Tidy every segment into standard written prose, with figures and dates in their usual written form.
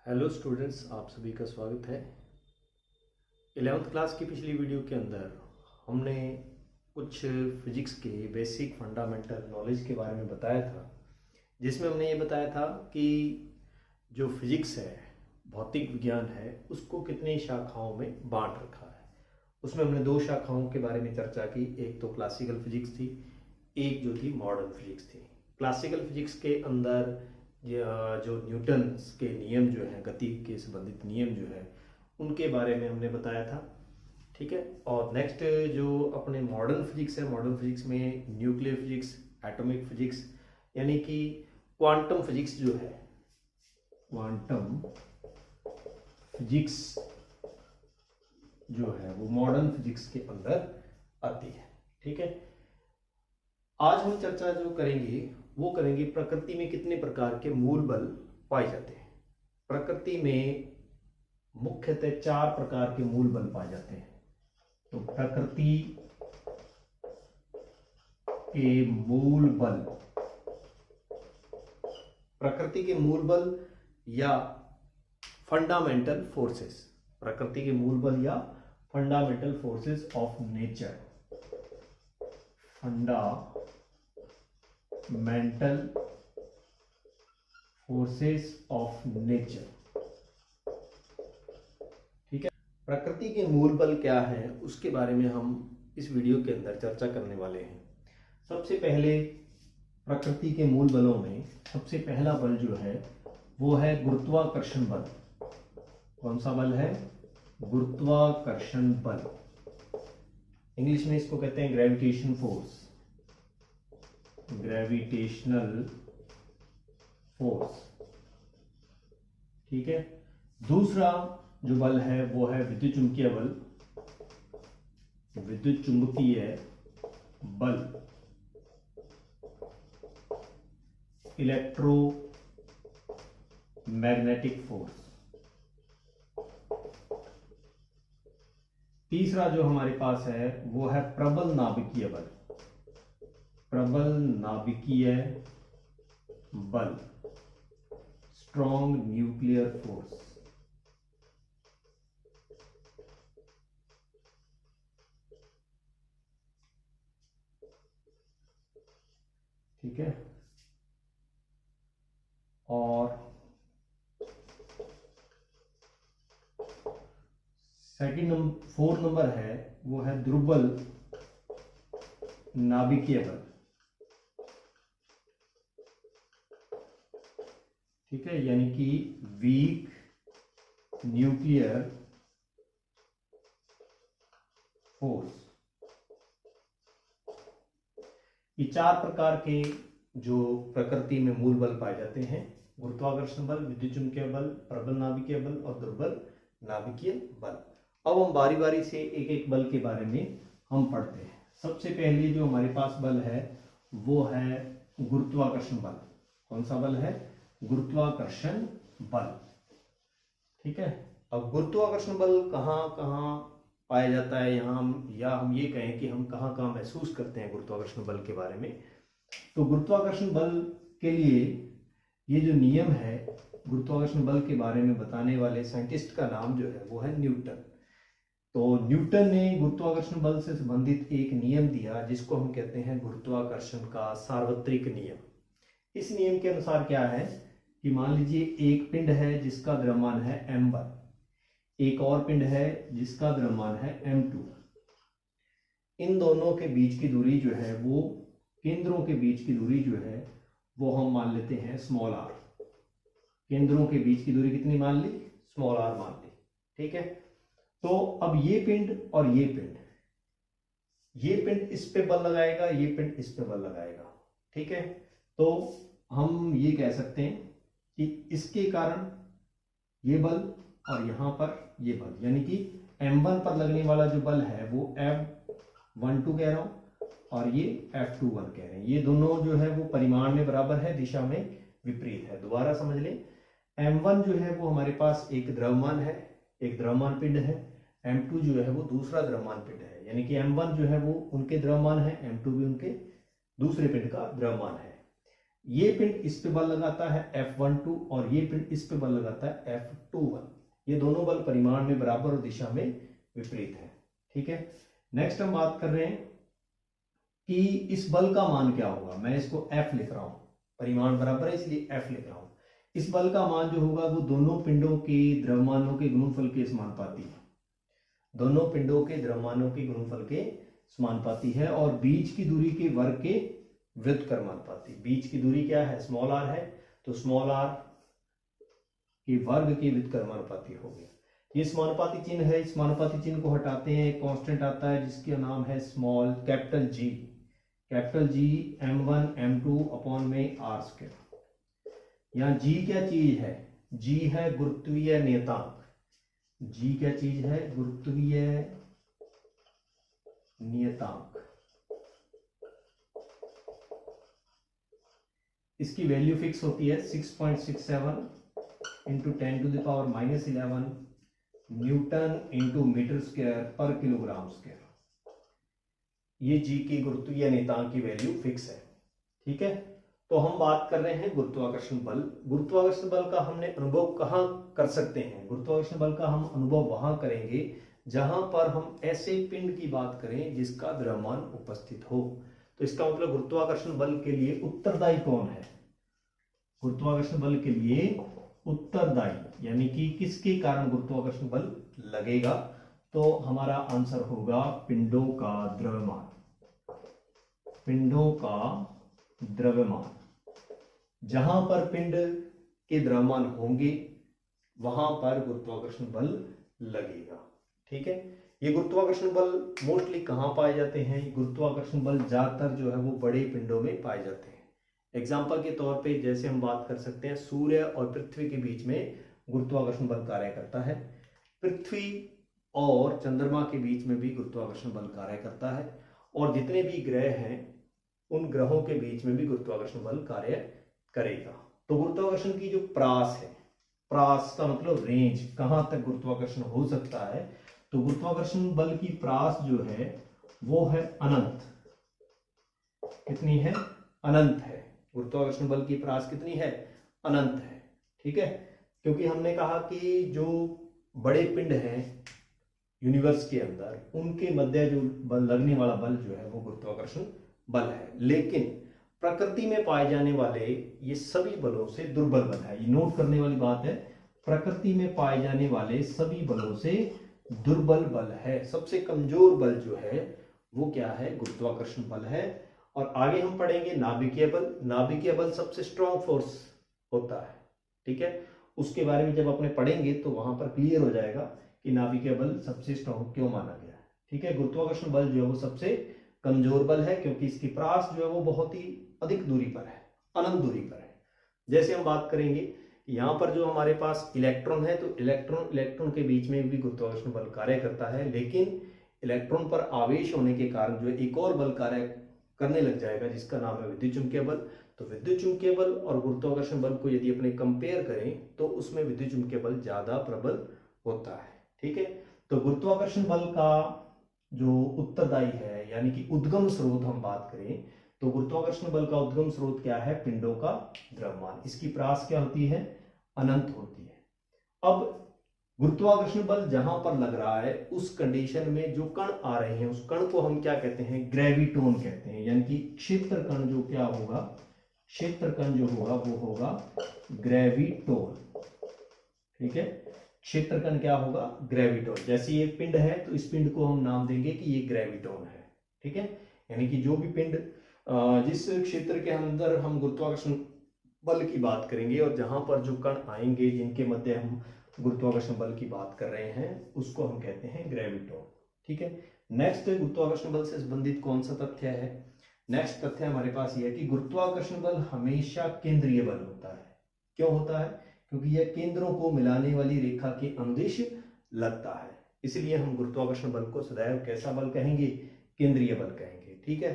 Hello students, आप सभी का स्वागत है। 11th क्लास की पिछली वीडियो के अंदर हमने कुछ फिजिक्स के बेसिक फंडामेंटल नॉलेज के बारे में बताया था, जिसमें हमने ये बताया था कि जो फिजिक्स है, भौतिक विज्ञान है, उसको कितनी शाखाओं में बांट रखा है। उसमें हमने दो शाखाओं के बारे में चर्चा की, एक तो क्लासिकल फिजिक्स थी, एक जो थी मॉडर्न फिजिक्स थी। क्लासिकल फिजिक्स के अंदर जो न्यूटन के नियम जो हैं, गति के संबंधित नियम जो है, उनके बारे में हमने बताया था। ठीक है। और नेक्स्ट जो अपने मॉडर्न फिजिक्स है, मॉडर्न फिजिक्स में न्यूक्लियर फिजिक्स, एटॉमिक फिजिक्स, यानी कि क्वांटम फिजिक्स जो है, क्वांटम फिजिक्स जो है वो मॉडर्न फिजिक्स के अंदर आती है। ठीक है। आज हम चर्चा जो करेंगे वो करेंगे प्रकृति में कितने प्रकार के मूल बल पाए जाते हैं। प्रकृति में मुख्यतः 4 प्रकार के मूल बल पाए जाते हैं। तो प्रकृति के मूल बल, प्रकृति के मूल बल या फंडामेंटल फोर्सेस, प्रकृति के मूल बल या fundamental forces of nature, fundamental forces of nature. ठीक है। प्रकृति के मूल बल क्या है उसके बारे में हम इस वीडियो के अंदर चर्चा करने वाले हैं। सबसे पहले प्रकृति के मूल बलों में सबसे पहला बल जो है वो है गुरुत्वाकर्षण बल। कौन सा बल है? गुरुत्वाकर्षण बल। इंग्लिश में इसको कहते हैं ग्रेविटेशन फोर्स, ग्रेविटेशनल फोर्स। ठीक है। दूसरा जो बल है वो है विद्युत चुंबकीय बल, विद्युत चुंबकीय बल, इलेक्ट्रोमैग्नेटिक फोर्स। तीसरा जो हमारे पास है वो है प्रबल नाभिकीय बल, प्रबल नाभिकीय बल, स्ट्रॉन्ग न्यूक्लियर फोर्स। ठीक है। और फोर्थ नंबर है वो है दुर्बल नाभिकीय बल। ठीक है, यानी कि वीक न्यूक्लियर फोर्स। ये 4 प्रकार के जो प्रकृति में मूल बल पाए जाते हैं, गुरुत्वाकर्षण बल, विद्युत चुंबकीय बल, प्रबल नाभिकीय बल और दुर्बल नाभिकीय बल। अब हम बारी बारी से एक एक बल के बारे में हम पढ़ते हैं। सबसे पहले जो हमारे पास बल है वो है गुरुत्वाकर्षण बल। कौन सा बल है? गुरुत्वाकर्षण बल। ठीक है। अब गुरुत्वाकर्षण बल कहाँ कहाँ पाया जाता है, यहाँ हम ये कहें कि हम कहाँ कहाँ महसूस करते हैं गुरुत्वाकर्षण बल के बारे में। तो गुरुत्वाकर्षण बल के लिए ये जो नियम है, गुरुत्वाकर्षण बल के बारे में बताने वाले साइंटिस्ट का नाम जो है वो है न्यूटन। तो न्यूटन ने गुरुत्वाकर्षण बल से संबंधित एक नियम दिया जिसको हम कहते हैं गुरुत्वाकर्षण का सार्वत्रिक नियम। इस नियम के अनुसार क्या है कि मान लीजिए एक पिंड है जिसका द्रव्यमान है m1, एक और पिंड है जिसका द्रव्यमान है m2। इन दोनों के बीच की दूरी जो है वो, केंद्रों के बीच की दूरी जो है वो हम मान लेते हैं स्मॉल r। केंद्रों के बीच की दूरी कितनी मान ली? स्मॉल r मान ली। ठीक है। तो अब ये पिंड और ये पिंड इस पे बल लगाएगा, ये पिंड इस पे बल लगाएगा। ठीक है। तो हम ये कह सकते हैं कि इसके कारण ये बल और यहां पर ये बल, यानी कि m1 पर लगने वाला जो बल है वो F12 कह रहा हूं और ये F21 कह रहे हैं। ये दोनों जो है वो परिमाण में बराबर है, दिशा में विपरीत है। दोबारा समझ लें, m1 जो है वो हमारे पास एक द्रव्यमान है, एक द्रव्यमान पिंड है। m2 जो है वो दूसरा द्रव्यमान पिंड है, यानी कि m1 जो है वो उनके द्रव्यमान है, m2 भी उनके दूसरे पिंड का द्रव्यमान है। ये पिंड इस पे बल लगाता है F12 और ये पिंड इस पे बल लगाता है F21। ये दोनों बल परिमाण में बराबर और दिशा में विपरीत है। ठीक है, नेक्स्ट हम बात कर रहे हैं कि इस बल का मान क्या होगा। मैं इसको F लिख रहा हूं, परिमाण बराबर है इसलिए F लिख रहा हूं। इस बल का मान जो होगा वो दोनों पिंडों के द्रव्यमानों के गुणनफल के समानुपाती है। दोनों पिंडों के द्रव्यमानों के गुणनफल के समानुपाती है और बीच की दूरी के वर्ग के व्युत्क्रमानुपाती। बीच की दूरी क्या है, स्मॉल आर है, तो स्मॉल आर के वर्ग के व्युत्क्रमानुपाती हो गया। ये समानुपाती चिन्ह है, इस समानुपाती चिन्ह को हटाते हैं, एक कांस्टेंट आता है जिसका नाम है small capital G m1 m2 upon में r स्क्वायर। यहाँ g क्या चीज है, g है गुरुत्वीय नियतांक। g क्या चीज है, गुरुत्वीय नियतांक। इसकी वैल्यू फिक्स होती है 6.67 into 10⁻⁻11 newton into metre square पर किलोग्राम स्क्वायर। ये जी की गुरुत्वीय नियतांक की वैल्यू फिक्स है। ठीक है, तो हम बात कर रहे हैं गुरुत्वाकर्षण बल। गुरुत्वाकर्षण बल का हमने अनुभव कहाँ कर सकते हैं, गुरुत्वाकर्षण बल का हम अनुभव वहां करेंगे जहां पर हम ऐसे पिंड की बात करें जिसका द्रव्यमान उपस्थित हो। तो इसका मतलब गुरुत्वाकर्षण बल के लिए उत्तरदायी कौन है, गुरुत्वाकर्षण बल के लिए उत्तरदायी यानी कि किसके कारण गुरुत्वाकर्षण बल लगेगा, तो हमारा आंसर होगा पिंडों का द्रव्यमान। पिंडों का द्रव्यमान, जहां पर पिंड के द्रव्यमान होंगे वहां पर गुरुत्वाकर्षण बल लगेगा। ठीक है, ये गुरुत्वाकर्षण बल मोस्टली कहां पाए जाते हैं, गुरुत्वाकर्षण बल ज्यादातर जो है वो बड़े पिंडों में पाए जाते हैं। एग्जाम्पल के तौर पे जैसे हम बात कर सकते हैं सूर्य और पृथ्वी के बीच में गुरुत्वाकर्षण बल कार्य करता है, पृथ्वी और चंद्रमा के बीच में भी गुरुत्वाकर्षण बल कार्य करता है, और जितने भी ग्रह हैं उन ग्रहों के बीच में भी गुरुत्वाकर्षण बल कार्य करेगा। तो गुरुत्वाकर्षण की जो प्रास है, प्रास का मतलब रेंज, कहां तक गुरुत्वाकर्षण हो सकता है, तो गुरुत्वाकर्षण बल की प्रास जो है वो है अनंत। कितनी है, अनंत है। गुरुत्वाकर्षण बल की प्रास कितनी है, अनंत है। ठीक है, क्योंकि हमने कहा कि जो बड़े पिंड हैं यूनिवर्स के अंदर उनके मध्य जो बल लगने वाला बल जो है वो गुरुत्वाकर्षण बल है, लेकिन प्रकृति में पाए जाने वाले ये सभी बलों से दुर्बल बल है। ये नोट करने वाली बात है, प्रकृति में पाए जाने वाले सभी बलों से दुर्बल बल है। सबसे कमजोर बल जो है वो क्या है, गुरुत्वाकर्षण बल है। और आगे हम पढ़ेंगे नाभिकीय बल। नाभिकीय बल सबसे स्ट्रॉन्ग फोर्स होता है। ठीक है, उसके बारे में जब अपने पढ़ेंगे तो वहां पर क्लियर हो जाएगा कि नाभिकीय बल सबसे स्ट्रॉन्ग क्यों माना गया है। ठीक है, गुरुत्वाकर्षण बल जो है वो सबसे कमजोर बल है क्योंकि इसकी प्रास जो है वो बहुत ही अधिक दूरी पर है, अनंत दूरी पर है। जैसे हम बात करेंगे यहाँ पर जो हमारे पास इलेक्ट्रॉन है, तो इलेक्ट्रॉन के बीच में भी गुरुत्वाकर्षण बल कार्य करता है, लेकिन इलेक्ट्रॉन पर आवेश होने के कारण जो है एक और बल कार्य करने लग जाएगा जिसका नाम है विद्युत चुंबकीय बल। तो विद्युत चुंबकीय बल और गुरुत्वाकर्षण बल को यदि अपने कंपेयर करें तो उसमें विद्युत चुंबकीय बल ज्यादा प्रबल होता है। ठीक है, तो गुरुत्वाकर्षण बल का जो उत्तरदायी है यानी कि उद्गम स्रोत हम बात करें तो गुरुत्वाकर्षण बल का उद्गम स्रोत क्या है, पिंडों का द्रव्यमान। इसकी प्रास क्या होती है, अनंत होती है। अब गुरुत्वाकर्षण बल जहां पर लग रहा है उस कंडीशन में जो कण आ रहे हैं उस कण को हम क्या कहते हैं, ग्रेविटोन कहते हैं। यानी कि क्षेत्र कण जो क्या होगा, क्षेत्र कण जो होगा वो होगा ग्रेविटोन। ठीक है, क्षेत्र कण क्या होगा, ग्रेविटोन। जैसे ये पिंड है तो इस पिंड को हम नाम देंगे कि ये ग्रेविटोन है। ठीक है, यानी कि जो भी पिंड जिस क्षेत्र के अंदर हम गुरुत्वाकर्षण बल की बात करेंगे और जहां पर जो कण आएंगे जिनके मध्य हम गुरुत्वाकर्षण बल की बात कर रहे हैं उसको हम कहते हैं ग्रेविटोन। ठीक है, नेक्स्ट गुरुत्वाकर्षण बल से संबंधित कौन सा तथ्य है, नेक्स्ट तथ्य हमारे पास यह है कि गुरुत्वाकर्षण बल हमेशा केंद्रीय बल होता है। क्यों होता है, क्योंकि यह केंद्रों को मिलाने वाली रेखा के अनुदिश लगता है, इसलिए हम गुरुत्वाकर्षण बल को सदैव कैसा बल कहेंगे, केंद्रीय बल कहेंगे। ठीक है,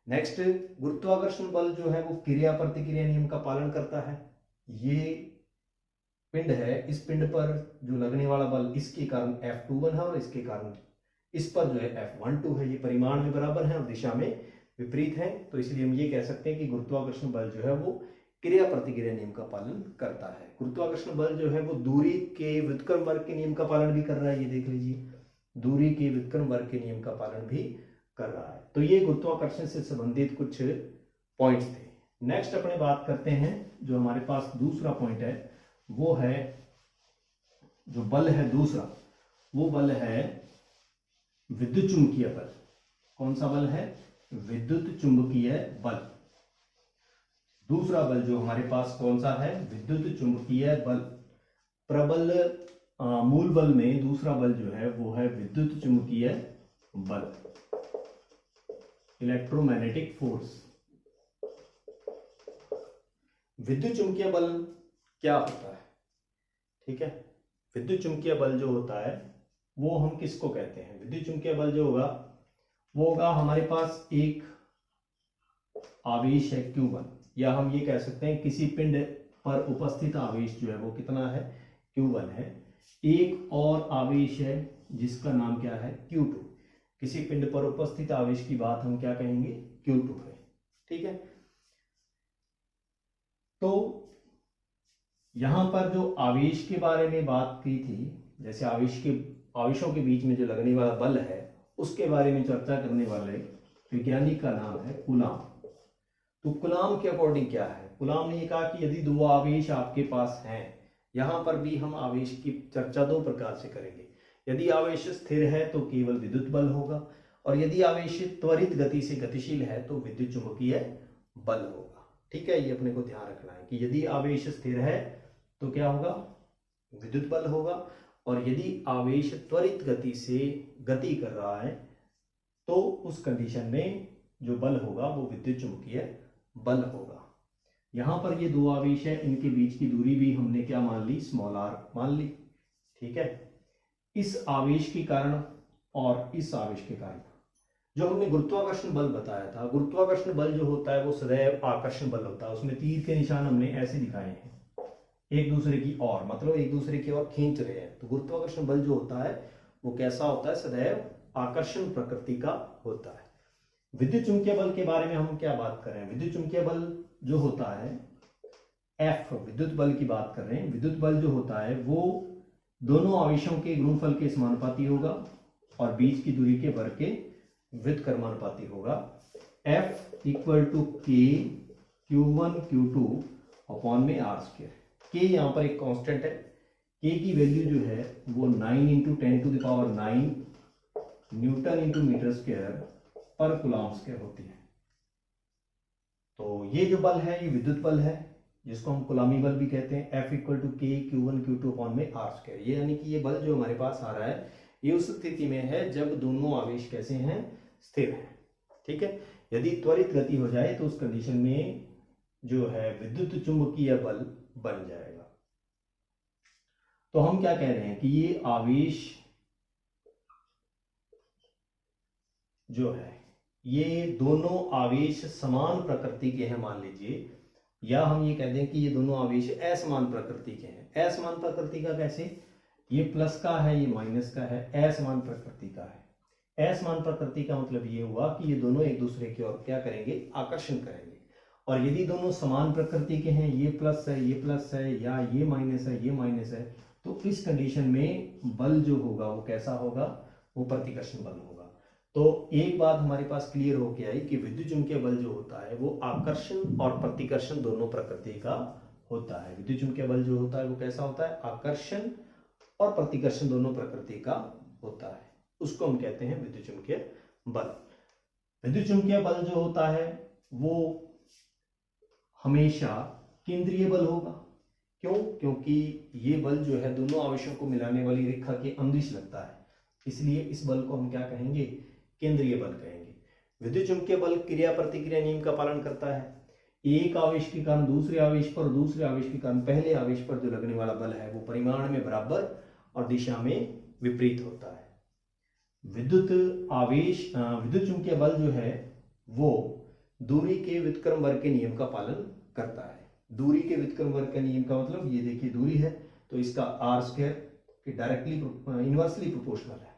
नेक्स्ट गुरुत्वाकर्षण बल जो है वो क्रिया प्रतिक्रिया नियम का पालन करता है। ये पिंड है, इस पिंड पर जो लगने वाला बल इसके कारण F21 है और इसके कारण इस पर जो है F12 है। ये परिमाण में बराबर है और दिशा में विपरीत है, तो इसलिए हम ये कह सकते हैं कि गुरुत्वाकर्षण बल जो है वो क्रिया प्रतिक्रिया नियम का पालन करता है। गुरुत्वाकर्षण बल जो है वो दूरी के व्युत्क्रम वर्ग के नियम का पालन भी कर रहा है, ये देख लीजिए, दूरी के व्युत्क्रम वर्ग के नियम का पालन भी कर रहा है। तो ये गुरुत्वाकर्षण से संबंधित कुछ पॉइंट्स थे। नेक्स्ट अपने बात करते हैं, जो हमारे पास दूसरा पॉइंट है वो है, जो बल है दूसरा, वो बल है विद्युत चुंबकीय बल। कौन सा बल है? विद्युत चुंबकीय बल। दूसरा बल जो हमारे पास कौन सा है? विद्युत चुंबकीय बल। प्रबल मूल बल में दूसरा बल जो है वो है विद्युत चुंबकीय बल, इलेक्ट्रोमैग्नेटिक फोर्स। विद्युत चुंबकीय बल क्या होता है? ठीक है, विद्युत चुंबकीय बल जो होता है वो हम किसको कहते हैं? विद्युत चुंबकीय बल जो होगा वो होगा, हमारे पास एक आवेश है Q1, या हम ये कह सकते हैं किसी पिंड पर उपस्थित आवेश जो है वो कितना है? Q1 है। एक और आवेश है जिसका नाम क्या है? Q2। किसी पिंड पर उपस्थित आवेश की बात हम क्या कहेंगे? Q2 है। ठीक है, तो यहां पर जो आवेश के बारे में बात की थी, जैसे आवेशों के बीच में जो लगने वाला बल है उसके बारे में चर्चा करने वाले वैज्ञानिक का नाम है कूलाम। तो कूलाम के अकॉर्डिंग क्या है? कूलाम ने कहा कि यदि दो आवेश आपके पास हैं, यहां पर भी हम आवेश की चर्चा दो प्रकार से करेंगे। यदि आवेश स्थिर है तो केवल विद्युत बल होगा, और यदि आवेश त्वरित गति से गतिशील है तो विद्युत चुंबकीय बल होगा। ठीक है, ये अपने को ध्यान रखना है कि यदि आवेश स्थिर है तो क्या होगा? विद्युत बल होगा, और यदि आवेश त्वरित गति से गति कर रहा है तो उस कंडीशन में जो बल होगा वो विद्युत चुंबकीय बल होगा। यहां पर ये दो आवेश है, इनके बीच की दूरी भी हमने क्या मान ली? स्मॉल r मान ली। ठीक है, इस आवेश के कारण और इस आवेश के कारण जो हमने गुरुत्वाकर्षण बल बताया था, गुरुत्वाकर्षण बल जो होता है वो सदैव आकर्षण बल होता है। उसमें तीर के निशान हमने ऐसे दिखाए हैं, एक दूसरे की ओर, मतलब एक दूसरे की ओर खींच रहे हैं। तो गुरुत्वाकर्षण बल जो होता है वो कैसा होता है? सदैव आकर्षण प्रकृति का होता है। विद्युत चुंबकीय बल के बारे में हम क्या बात कर रहे हैं? विद्युत चुंबकीय बल जो होता है F, विद्युत बल की बात कर रहे हैं। विद्युत बल जो होता है वो दोनों आवेशों के गुणनफल के समानुपाती होगा और बीच की दूरी के वर्ग के व्युत्क्रमानुपाती होगा। F equal to K Q1 Q2 upon में r²। K यहाँ पर एक कांस्टेंट है, K की वैल्यू जो है वो 9 into 10⁹ newton into metre square पर कूलम्ब स्क्वायर होती है। तो ये जो बल है ये विद्युत बल है, जिसको हम कूलामी बल भी कहते हैं। F equal to K Q1 Q2 upon में r²। ये यानी कि ये बल जो हमारे पास आ रहा है ये उस स्थिति में है जब दोनों आवेश कैसे हैं? स्थिर हैं। ठीक है, यदि त्वरित गति हो जाए तो उस कंडीशन में जो है विद्युत चुंबकीय बल बन जाएगा। तो हम क्या कह रहे हैं कि ये आवेश जो है ये दोनों आवेश समान प्रकृति के हैं मान लीजिए, या हम ये कह दें कि ये दोनों आवेश असमान प्रकृति के हैं। असमान प्रकृति का कैसे? ये प्लस का है, ये माइनस का है, असमान प्रकृति का है। असमान प्रकृति का मतलब ये हुआ कि ये दोनों एक दूसरे की ओर क्या करेंगे? आकर्षण करेंगे। और यदि दोनों समान प्रकृति के हैं, ये प्लस है ये प्लस है, या ये माइनस है ये माइनस है, तो इस कंडीशन में बल जो होगा वो कैसा होगा? वो प्रतिकर्षण बल होगा। तो एक बात हमारे पास क्लियर हो के आई कि विद्युत चुंबकीय बल जो होता है वो आकर्षण और प्रतिकर्षण दोनों प्रकृति का होता है। विद्युत चुंबकीय बल जो होता है वो कैसा होता है? आकर्षण और प्रतिकर्षण दोनों प्रकृति का होता है, उसको हम कहते हैं विद्युत चुंबकीय बल। विद्युत चुंबकीय बल जो होता है वो हमेशा केंद्रीय बल होगा। क्यों? क्योंकि ये बल जो है दोनों आवेशों को मिलाने वाली रेखा के अंदिश लगता है, इसलिए इस बल को हम क्या कहेंगे? केंद्रीय बल कहेंगे। विद्युत चुंबकीय बल क्रिया प्रतिक्रिया नियम का पालन करता है। एक आवेश के कारण दूसरे आवेश पर, दूसरे आवेश के कारण पहले आवेश पर जो लगने वाला बल है वो परिमाण में बराबर और दिशा में विपरीत होता है। विद्युत चुंबकीय बल जो है वो दूरी के व्युत्क्रम वर्ग के नियम का पालन करता है। दूरी के व्युत्क्रम वर्ग के नियम का मतलब ये देखिए दूरी है तो इसका r² डायरेक्टली इनवर्सली प्रोपोर्शनल है,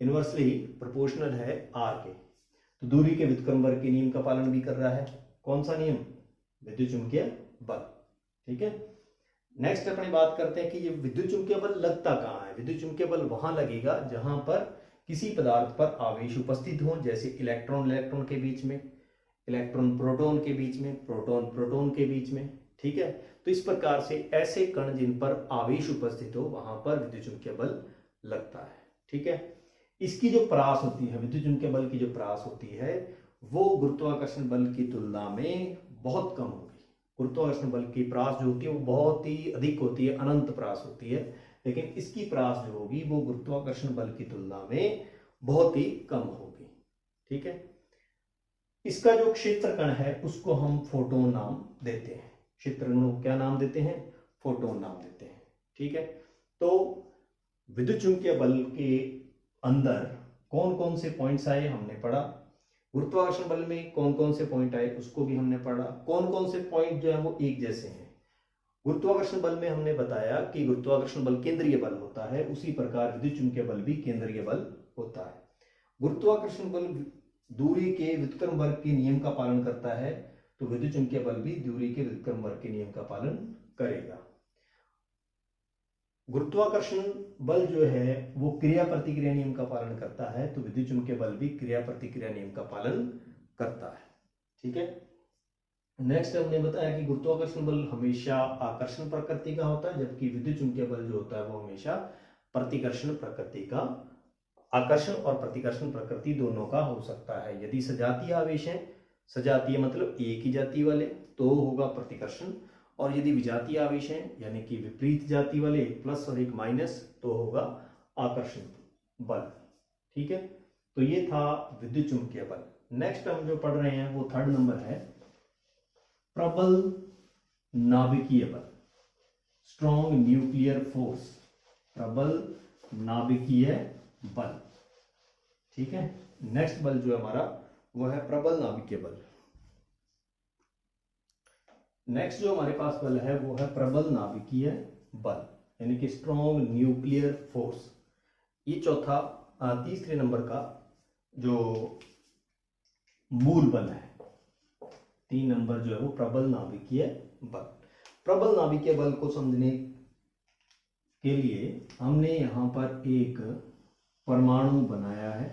इनवर्सली प्रोपोर्शनल है r के। तो दूरी के व्युत्क्रम वर्ग के नियम का पालन भी कर रहा है। कौन सा नियम? विद्युत चुंबकीय बल। ठीक है, नेक्स्ट अपनी बात करते हैं कि ये विद्युत चुंबकीय बल लगता कहाँ है। विद्युत चुंबकीय बल वहां लगेगा जहां पर किसी पदार्थ पर आवेश उपस्थित हो, जैसे इलेक्ट्रॉन इलेक्ट्रॉन के बीच में, इलेक्ट्रॉन प्रोटॉन के बीच में, प्रोटॉन प्रोटॉन के बीच में। ठीक है, तो इस प्रकार से ऐसे कण जिन पर आवेश उपस्थित हो वहां पर विद्युत चुंबकीय बल लगता है। ठीक है, इसकी जो परास होती है, विद्युत चुंबकीय बल की जो परास होती है वो गुरुत्वाकर्षण बल की तुलना में बहुत कम होगी। गुरुत्वाकर्षण बल की परास जो होती है वो बहुत ही अधिक होती है, अनंत परास होती है, लेकिन इसकी परास जो होगी वो गुरुत्वाकर्षण बल की तुलना में बहुत ही कम होगी। ठीक है, इसका जो क्षेत्र कण है उसको हम फोटोन नाम देते हैं। क्षेत्र कण को क्या नाम देते हैं? फोटोन नाम देते हैं। ठीक है, तो विद्युत चुंबकीय बल के अंदर कौन कौन से पॉइंट्स आए हमने पढ़ा। गुरुत्वाकर्षण बल में कौन कौन से पॉइंट आए उसको भी हमने पढ़ा। कौन कौन से पॉइंट जो है वो एक जैसे हैं। गुरुत्वाकर्षण बल में हमने बताया कि गुरुत्वाकर्षण बल केंद्रीय बल होता है, उसी प्रकार विद्युत चुंबकीय बल भी केंद्रीय बल होता है। गुरुत्वाकर्षण बल दूरी के व्युत्क्रम वर्ग के नियम का पालन करता है, तो विद्युत चुंबकीय बल भी दूरी के व्युत्क्रम वर्ग के नियम का पालन करेगा। गुरुत्वाकर्षण बल जो है वो क्रिया प्रतिक्रिया नियम का पालन करता है, तो विद्युत चुंबकीय बल भी क्रिया प्रतिक्रिया नियम का पालन करता है। ठीक है, नेक्स्ट हमने बताया कि गुरुत्वाकर्षण बल हमेशा आकर्षण प्रकृति का होता है, जबकि विद्युत चुंबकीय बल जो होता है वो हमेशा प्रतिकर्षण प्रकृति का, आकर्षण और प्रतिकर्षण प्रकृति दोनों का हो सकता है। यदि सजातीय आवेश है, सजातीय मतलब एक ही जाति वाले, तो होगा प्रतिकर्षण, और यदि विजातीय आवेश है यानी कि विपरीत जाति वाले, एक प्लस और एक माइनस, तो होगा आकर्षण बल। ठीक है, तो ये था विद्युत चुंबकीय बल। नेक्स्ट हम जो पढ़ रहे हैं वो थर्ड नंबर है प्रबल नाभिकीय बल, स्ट्रॉन्ग न्यूक्लियर फोर्स, प्रबल नाभिकीय बल। ठीक है, नेक्स्ट बल जो है हमारा वो है प्रबल नाभिकीय बल। नेक्स्ट जो हमारे पास बल है वो है प्रबल नाभिकीय बल, यानी कि स्ट्रॉन्ग न्यूक्लियर फोर्स। ये चौथा तीसरे नंबर का जो मूल बल है। 3 नंबर जो है वो प्रबल नाभिकीय बल। प्रबल नाभिकीय बल को समझने के लिए हमने यहां पर एक परमाणु बनाया है,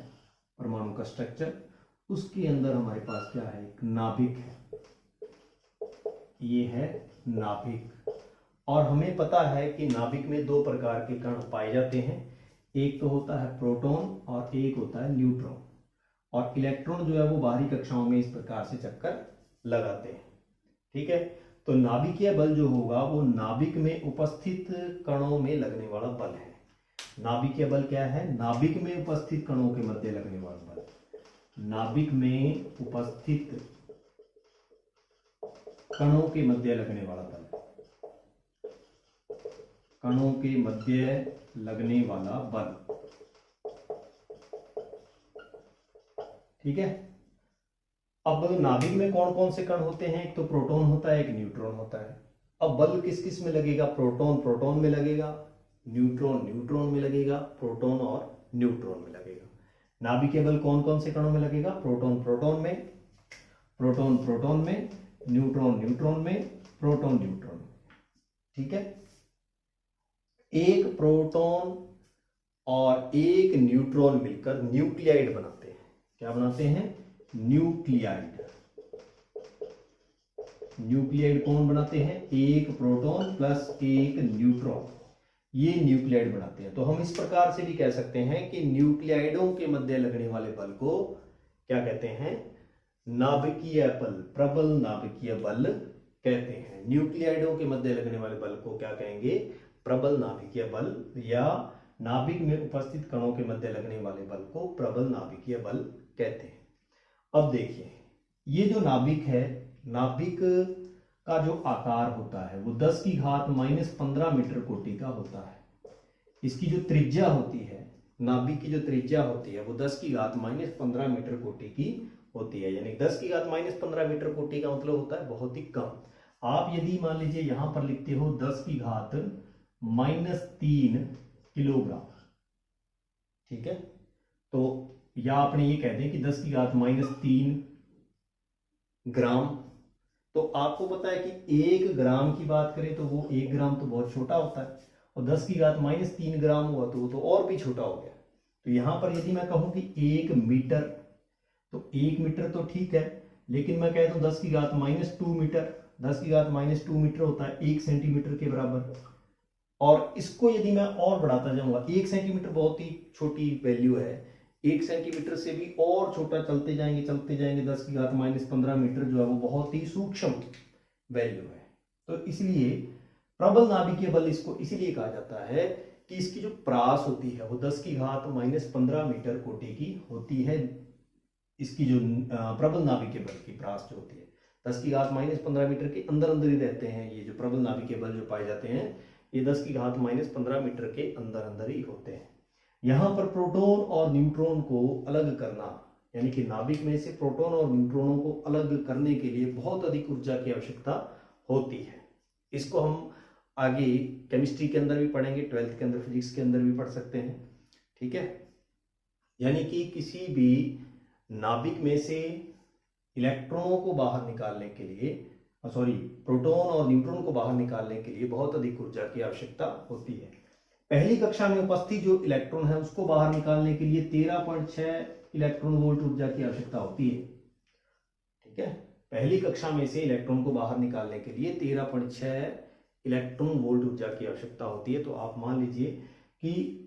परमाणु का स्ट्रक्चर। उसके अंदर हमारे पास क्या है? एक नाभिक है, ये है नाभिक। और हमें पता है कि नाभिक में 2 प्रकार के कण पाए जाते हैं, एक तो होता है प्रोटॉन और एक होता है न्यूट्रॉन। और इलेक्ट्रॉन जो है वो बाहरी कक्षाओं में इस प्रकार से चक्कर लगाते हैं। ठीक है, तो नाभिकीय बल जो होगा वो नाभिक में उपस्थित कणों में लगने वाला बल है। नाभिकीय बल क्या है? नाभिक में उपस्थित कणों के मध्य लगने वाला बल। नाभिक में उपस्थित कणों के मध्य लगने वाला बल, कणों के मध्य लगने वाला बल। ठीक है, अब नाभिक में कौन कौन से कण होते हैं? एक तो प्रोटॉन होता है, एक न्यूट्रॉन होता है। अब बल किस किस में लगेगा? प्रोटॉन प्रोटॉन में लगेगा, न्यूट्रॉन न्यूट्रॉन में लगेगा, प्रोटॉन और न्यूट्रॉन में लगेगा। नाभिकीय बल कौन कौन से कणों में लगेगा? प्रोटॉन प्रोटॉन में, प्रोटॉन प्रोटॉन में, न्यूट्रॉन न्यूट्रॉन में, प्रोटॉन न्यूट्रॉन में। ठीक है, एक प्रोटॉन और एक न्यूट्रॉन मिलकर न्यूक्लियाइड बनाते हैं। क्या बनाते हैं? न्यूक्लियाइड। न्यूक्लियाइड कौन बनाते हैं? एक प्रोटॉन प्लस एक न्यूट्रॉन, ये न्यूक्लियाइड बनाते हैं। तो हम इस प्रकार से भी कह सकते हैं कि न्यूक्लियाइडों के मध्य लगने वाले बल को क्या कहते हैं? नाभिकीय बल, प्रबल नाभिकीय बल कहते हैं। न्यूक्लियाइडों के मध्य लगने वाले बल को क्या कहेंगे? प्रबल नाभिकीय बल, या नाभिक में उपस्थित कणों के मध्य लगने वाले बल को प्रबल नाभिकीय बल कहते हैं। अब देखिए, ये जो नाभिक है, नाभिक का जो आकार होता है वो 10 की घात -15 मीटर कोटि का होता है। इसकी जो त्रिज्या होती है, नाभिक की जो त्रिज्या होती है वो 10 की घात -15 मीटर कोटि की होती है। यानी 10 की घात -15 मीटर कोटि का मतलब होता है बहुत ही कम। आप यदि मान लीजिए यहां पर लिखते हो 10 की घात -3 किलोग्राम, ठीक है, तो या आपने ये कह दें कि 10 की घात -3 ग्राम तो आपको पता है कि 1 ग्राम की बात करें तो वो 1 ग्राम तो बहुत छोटा होता है, और 10 की घात -3 ग्राम हुआ तो वो तो और भी छोटा हो गया। तो यहां पर यदि मैं कहूं कि 1 मीटर, तो 1 मीटर तो ठीक है, लेकिन मैं कहता हूं 10 की घात -2 मीटर, 10 की घात -2 मीटर होता है 1 सेंटीमीटर के बराबर। और इसको यदि मैं और बढ़ाता जाऊंगा, 1 सेंटीमीटर बहुत ही छोटी वैल्यू है, 1 सेंटीमीटर से भी और छोटा चलते जाएंगे 10 की घात -15 मीटर जो है वो बहुत ही सूक्ष्म वैल्यू है। तो इसलिए प्रबल नाभिकीय बल इसको इसीलिए कहा जाता है कि इसकी जो प्रास होती है वो 10 की घात -15 मीटर कोटि की होती है। इसकी जो प्रबल नाभिकीय बल की प्रास जो होती है 10 की घात -15 मीटर के अंदर अंदर ही रहते हैं। ये जो प्रबल नाभिकीय बल जो पाए जाते हैं ये 10 की घात -15 मीटर के अंदर अंदर ही होते हैं। यहाँ पर प्रोटॉन और न्यूट्रॉन को अलग करना, यानी कि नाभिक में से प्रोटॉन और न्यूट्रॉनों को अलग करने के लिए बहुत अधिक ऊर्जा की आवश्यकता होती है। इसको हम आगे केमिस्ट्री के अंदर भी पढ़ेंगे, 12th के अंदर, फिजिक्स के अंदर भी पढ़ सकते हैं। ठीक है, यानी कि किसी भी नाभिक में से इलेक्ट्रॉनों को बाहर निकालने के लिए, प्रोटॉन और न्यूट्रॉन को बाहर निकालने के लिए बहुत अधिक ऊर्जा की आवश्यकता होती है। पहली कक्षा में उपस्थित जो इलेक्ट्रॉन है उसको बाहर निकालने के लिए 13.6 इलेक्ट्रॉन वोल्ट ऊर्जा की आवश्यकता होती है। ठीक है, पहली कक्षा में से इलेक्ट्रॉन को बाहर निकालने के लिए 13.6 इलेक्ट्रॉन वोल्ट ऊर्जा की आवश्यकता होती है। तो आप मान लीजिए कि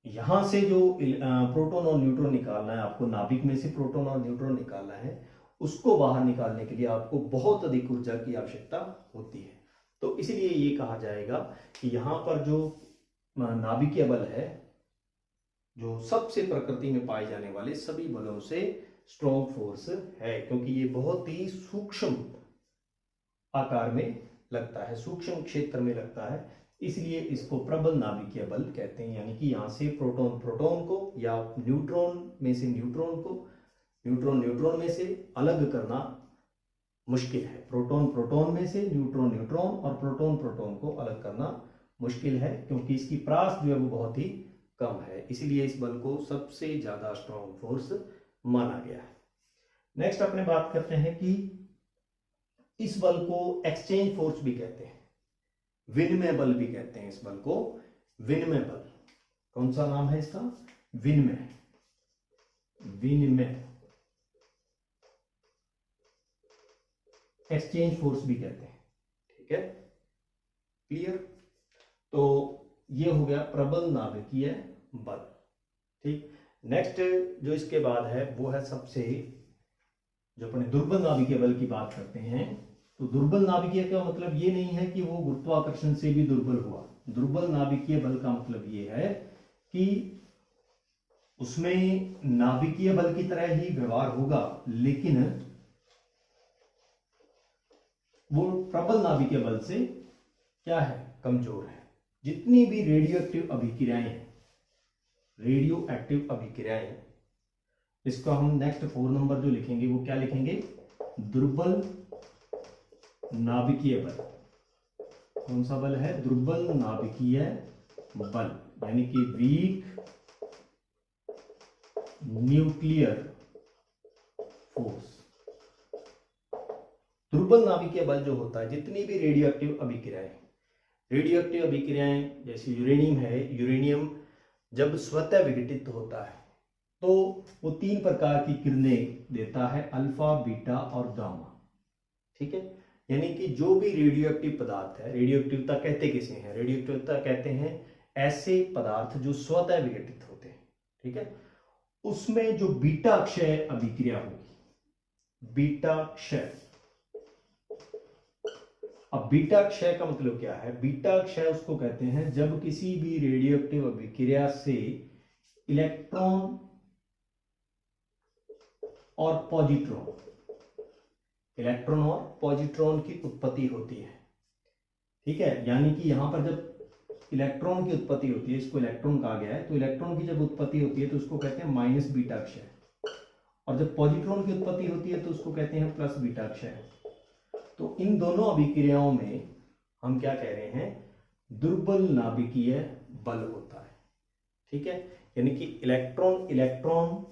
यहां से जो प्रोटॉन और न्यूट्रॉन निकालना है आपको, नाभिक में से प्रोटॉन और न्यूट्रॉन निकालना है, उसको बाहर निकालने के लिए आपको बहुत अधिक ऊर्जा की आवश्यकता होती है। तो इसलिए ये कहा जाएगा कि यहाँ पर जो नाभिकीय बल है जो सबसे प्रकृति में पाए जाने वाले सभी बलों से स्ट्रॉन्ग फोर्स है, क्योंकि ये बहुत ही सूक्ष्म आकार में लगता है, सूक्ष्म क्षेत्र में लगता है, इसलिए इसको प्रबल नाभिकीय बल कहते हैं। यानी कि यहाँ से प्रोटॉन प्रोटॉन को या न्यूट्रॉन में से न्यूट्रॉन को, न्यूट्रॉन न्यूट्रॉन में से अलग करना मुश्किल है। प्रोटॉन प्रोटॉन में से, न्यूट्रॉन न्यूट्रॉन और प्रोटॉन प्रोटॉन को अलग करना मुश्किल है, क्योंकि इसकी प्रास जो है वो बहुत ही कम है। इसलिए इस बल को सबसे ज्यादा स्ट्रॉन्ग फोर्स माना गया है। नेक्स्ट अपने बात करते हैं कि इस बल को एक्सचेंज फोर्स भी कहते हैं, विनिमय बल भी कहते हैं। इस बल को विनिमय बल, कौन सा नाम है इसका? विनिमय, विनिमय एक्सचेंज फोर्स भी कहते हैं। ठीक है, क्लियर? तो ये हो गया प्रबल नाभिकीय बल। ठीक, नेक्स्ट जो इसके बाद है वो है सबसे, जो अपने दुर्बल नाभिकीय बल की बात करते हैं। तो दुर्बल नाभिकीय का मतलब ये नहीं है कि वो गुरुत्वाकर्षण से भी दुर्बल हुआ। दुर्बल नाभिकीय बल का मतलब ये है कि उसमें नाभिकीय बल की तरह ही व्यवहार होगा, लेकिन वो प्रबल नाभिकीय बल से क्या है? कमजोर है। जितनी भी रेडियो एक्टिव अभिक्रियाएं हैं, रेडियो एक्टिव अभिक्रियाएं, इसको हम नेक्स्ट 4 नंबर जो लिखेंगे वो क्या लिखेंगे? दुर्बल नाभिकीय बल। कौन सा बल है? दुर्बल नाभिकीय बल, यानी कि वीक न्यूक्लियर फोर्स। दुर्बल नाभिकीय बल जो होता है, जितनी भी रेडियो एक्टिव अभिक्रियाएं जैसे यूरेनियम है, यूरेनियम जब स्वतः विघटित होता है तो वो 3 प्रकार की किरणें देता है, अल्फा, बीटा और गामा। ठीक है, यानी कि जो भी रेडियो एक्टिव पदार्थ है, रेडियो एक्टिवता कहते किसे हैं? रेडियो एक्टिवता कहते हैं ऐसे पदार्थ जो स्वतः विघटित होते हैं। ठीक है, उसमें जो बीटा क्षय अभिक्रिया होगी, बीटा क्षय। अब बीटा क्षय का मतलब क्या है? बीटा क्षय उसको कहते हैं जब किसी भी रेडियो एक्टिव अभिक्रिया से इलेक्ट्रॉन और पॉजिट्रॉन की उत्पत्ति होती है। ठीक है, यानी कि यहां पर जब इलेक्ट्रॉन की उत्पत्ति होती है, इसको इलेक्ट्रॉन कहा गया है, तो इलेक्ट्रॉन की जब उत्पत्ति होती है तो उसको कहते हैं माइनस बीटा क्षय, और जब पॉजिट्रॉन की उत्पत्ति होती है तो उसको कहते हैं प्लस बीटा क्षय। तो इन दोनों अभिक्रियाओं में हम क्या कह रहे हैं? दुर्बल नाभिकीय बल होता है। ठीक है, यानी कि इलेक्ट्रॉन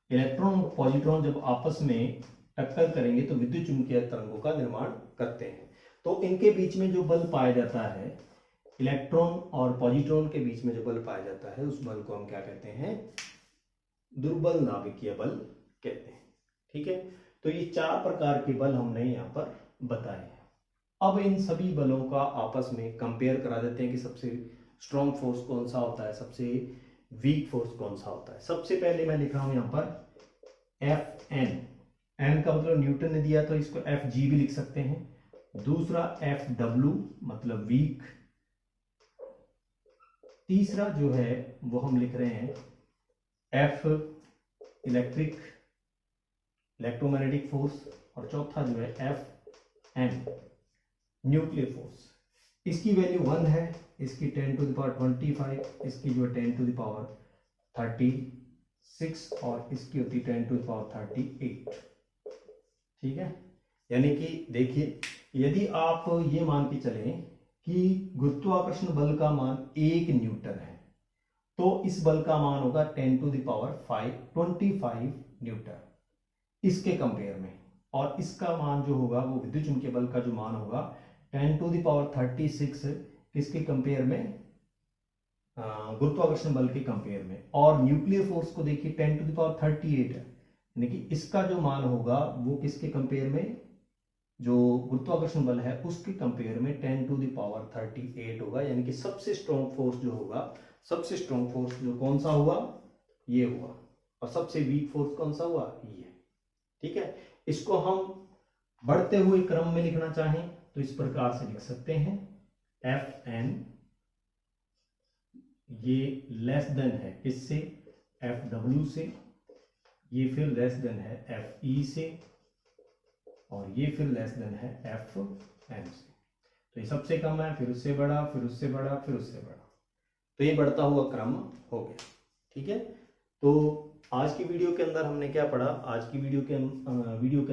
पॉजिट्रॉन जब आपस में अक्कर करेंगे तो विद्युत चुंबकीय तरंगों का निर्माण करते हैं। तो इनके बीच में जो बल पाया जाता है, इलेक्ट्रॉन और पॉजिट्रॉन के बीच में जो बल पाया जाता है, उस बल को हम क्या कहते हैं? दुर्बल नाभिकीय बल कहते हैं। ठीक है, तो ये 4 प्रकार के बल हमने यहाँ पर बताए हैं। अब इन सभी बलों का आपस में कंपेयर करा देते हैं कि सबसे स्ट्रॉन्ग फोर्स कौन सा होता है, सबसे वीक फोर्स कौन सा होता है। सबसे पहले मैं लिख रहा हूं यहाँ पर एफ एन, एन का मतलब न्यूटन ने दिया तो इसको एफ जी भी लिख सकते हैं। दूसरा एफ डब्ल्यू मतलब वीक। तीसरा जो है वो हम लिख रहे हैं एफ इलेक्ट्रोमैग्नेटिक फोर्स। और चौथा जो है एफ एन न्यूक्लियर फोर्स। इसकी वैल्यू 1 है, इसकी 10 टू द पावर 25, इसकी जो है 10 टू द पावर 36 और इसकी होती है 10 टू द पावर 38। ठीक है, यानी कि देखिए, यदि आप ये मान के चलें कि गुरुत्वाकर्षण बल का मान 1 न्यूटन है, तो इस बल का मान होगा 10 टू द पावर 25 न्यूटन इसके कंपेयर में। और इसका मान जो होगा वो विद्युत चुंबकीय बल का जो मान होगा 10 टू द पावर 36 किसके कंपेयर में? गुरुत्वाकर्षण बल के कंपेयर में। और न्यूक्लियर फोर्स को देखिए 10 टू द पावर 38 है, यानी कि इसका जो मान होगा वो किसके कंपेयर में? जो गुरुत्वाकर्षण बल है उसके कंपेयर में 10 टू द पावर 38 होगा। यानी कि सबसे स्ट्रॉन्ग फोर्स जो होगा, सबसे स्ट्रॉन्ग फोर्स जो कौन सा हुआ? ये हुआ। और सबसे वीक फोर्स कौन सा हुआ? ये। ठीक है, इसको हम बढ़ते हुए क्रम में लिखना चाहें तो इस प्रकार से लिख सकते हैं एफ एन, ये लेस देन है किससे? एफ डब्ल्यू से। ये फिर लेस देन है एफ ई से, और ये फिर लेस देन है एफ एन से। तो ये सबसे कम है, फिर उससे बड़ा, फिर उससे बड़ा, फिर उससे बड़ा, तो ये बढ़ता हुआ क्रम हो गया। ठीक है, तो आज की वीडियो के अंदर हमने क्या पढ़ा? आज की वीडियो के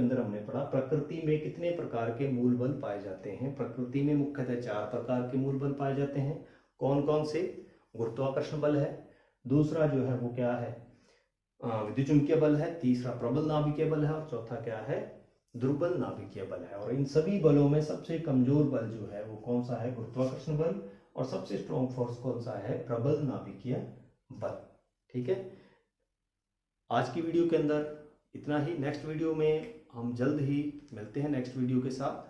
अंदर हमने पढ़ा प्रकृति में कितने प्रकार के मूल बल पाए जाते हैं। प्रकृति में मुख्यतः 4 प्रकार के मूल बल पाए जाते हैं। कौन कौन से? गुरुत्वाकर्षण बल है, दूसरा जो है वो क्या है? विद्युत चुंबकीय बल है, तीसरा प्रबल नाभिकीय बल है, और चौथा क्या है? दुर्बल नाभिकीय बल है। और इन सभी बलों में सबसे कमजोर बल जो है वो कौन सा है? गुरुत्वाकर्षण बल। और सबसे स्ट्रॉन्ग फोर्स कौन सा है? प्रबल नाभिकीय बल। ठीक है, आज की वीडियो के अंदर इतना ही। नेक्स्ट वीडियो में हम जल्द ही मिलते हैं नेक्स्ट वीडियो के साथ।